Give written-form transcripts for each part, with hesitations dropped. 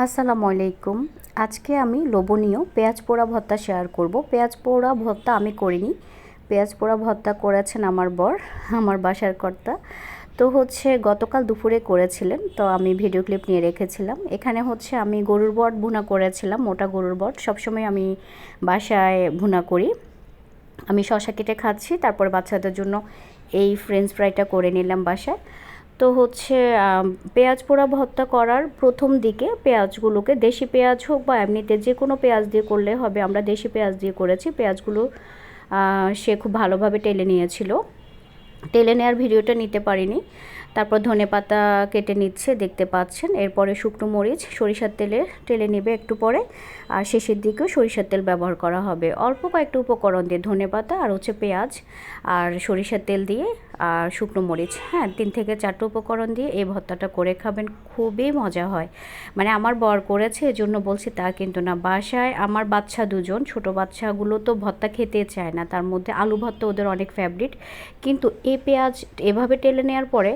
আসসালামু আলাইকুম। আজকে আমি লোভনীয় পেঁয়াজ পোড়া ভর্তা শেয়ার করব। পেঁয়াজ পোড়া ভর্তা আমি করিনি, পেঁয়াজ পোড়া ভর্তা করেছেন আমার বর, আমার বাসার কর্তা। তো গতকাল দুপুরে করেছিলেন, তো আমি ভিডিও ক্লিপ নিয়ে রেখেছিলাম। এখানে আমি গরুর বট ভুনা করেছিলাম, মোটা গরুর বট। সবসময় আমি বাসায় ভুনা করি। আমি শসা কেটে খাচ্ছি, তারপর বাচ্চাদের জন্য এই ফ্রেঞ্চ ফ্রাইটা করে নিলাম বাসায়। তো পেঁয়াজ পোড়া ভর্তা করার প্রথম দিকে পেঁয়াজগুলোকে, দেশি পেঁয়াজ হোক বা এমনিতে যে কোনো পেঁয়াজ দিয়ে করলে হবে, আমরা দেশি পেঁয়াজ দিয়ে করেছি। পেঁয়াজগুলো সে খুব ভালোভাবে টেলে নিয়েছিল, টেলে নেওয়ার ভিডিওটা নিতে পারিনি। তারপর ধনেপাতা কেটে নিচ্ছে, দেখতে পাচ্ছেন। এরপরে শুকনো মরিচ সরিষার তেলে টেলে নেবে একটু পরে, আর শেষের দিকেও সরিষার তেল ব্যবহার করা হবে। অল্প কয়েকটা উপকরণ দিয়ে, ধনেপাতা আর পেঁয়াজ আর সরিষার তেল দিয়ে আর শুকনো মরিচ, হ্যাঁ 3 থেকে 4টা উপকরণ দিয়ে এই ভর্তাটা করে খাবেন, খুবই মজা হয়। মানে আমার বর করেছে এজন্য বলছি তা কিন্তু না। বাসায় আমার বাচ্চা দুজন, ছোট বাচ্চাগুলো তো ভর্তা খেতে চায় না, তার মধ্যে আলু ভর্তা ওদের অনেক ফেভারিট। কিন্তু এই পেঁয়াজ এভাবে টেলে নেওয়ার পরে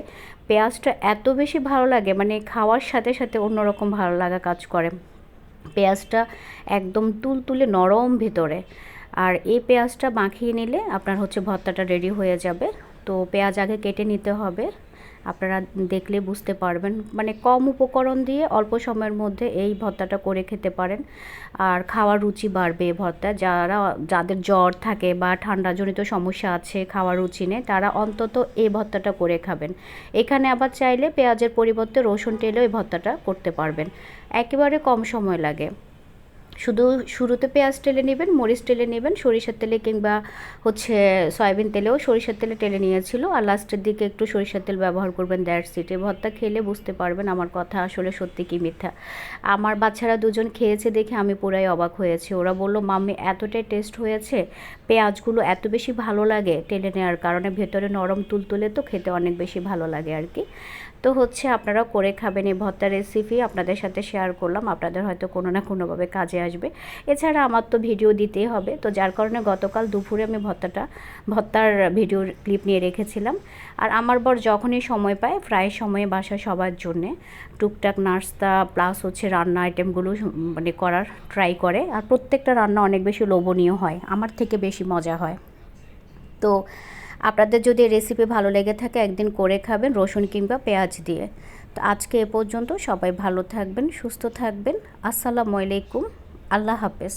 পেঁয়াজটা এত বেশি ভালো লাগে, মানে খাওয়ার সাথে সাথে অন্যরকম ভালো লাগা কাজ করে। পেঁয়াজটা একদম তুলতুলে নরম ভেতরে, আর এই পেঁয়াজটা মাখিয়ে নিলে আপনার ভর্তাটা রেডি হয়ে যাবে। তো পেঁয়াজ আগে কেটে নিতে হবে, আপনারা দেখলে বুঝতে পারবেন। মানে কম উপকরণ দিয়ে অল্প সময়ের মধ্যে এই ভর্তাটা করে খেতে পারেন, আর খাওয়ার রুচি বাড়বে। এই ভর্তা যাদের জ্বর থাকে বা ঠান্ডাজনিত সমস্যা আছে, খাওয়ার রুচি নেই, তারা অন্তত এই ভর্তাটা করে খাবেন। এখানে আবার চাইলে পেঁয়াজের পরিবর্তে রসুন টেলেও এই ভর্তাটা করতে পারবেন, একেবারে কম সময় লাগে। শুধু শুরুতে পেঁয়াজ টেলে নেবেন, মরিচ টেলে নেবেন, সরিষার তেলে কিংবা সয়াবিন তেলেও সরিষার তেলে টেলে নিয়েছিল, আর লাস্টের দিকে একটু সরিষার তেল ব্যবহার করবেন। That's it. এই ভর্তা খেলে বুঝতে পারবেন আমার কথা আসলে সত্যি কি মিথ্যা। আমার বাচ্চারা দুজন খেয়েছে দেখে আমি পুরাই অবাক হয়েছি। ওরা বলল, মাম্মি এতটাই টেস্ট হয়েছে, পেঁয়াজগুলো এত বেশি ভালো লাগে টেলে নেওয়ার কারণে, ভেতরে নরম তুলতুলে, তো খেতে অনেক বেশি ভালো লাগে আর কি। তো আপনারা করে খাবেন। এই ভর্তার রেসিপি আপনাদের সাথে শেয়ার করলাম, আপনাদের হয়তো কোনো না কোনোভাবে কাজে আসবে। এছাড়া আমার তো ভিডিও দিতেই হবে, তো যার কারণে গতকাল দুপুরে আমি ভর্তার ভিডিও ক্লিপ নিয়ে রেখেছিলাম। আর আমার বর যখনই সময় পায়, প্রায় সময়ে বাসায় সবার জন্যে টুকটাক নাস্তা প্লাস রান্না আইটেমগুলো মানে করার ট্রাই করে, আর প্রত্যেকটা রান্না অনেক বেশি লোভনীয় হয়, আমার থেকে বেশি মজা হয়। তো আপনাদের যদি রেসিপি ভালো লেগে থাকে একদিন করে খাবেন রসুন কিংবা পেঁয়াজ দিয়ে। তো আজকে এ পর্যন্ত, সবাই ভালো থাকবেন, সুস্থ থাকবেন। আসসালামু আলাইকুম, আল্লাহ হাফেজ।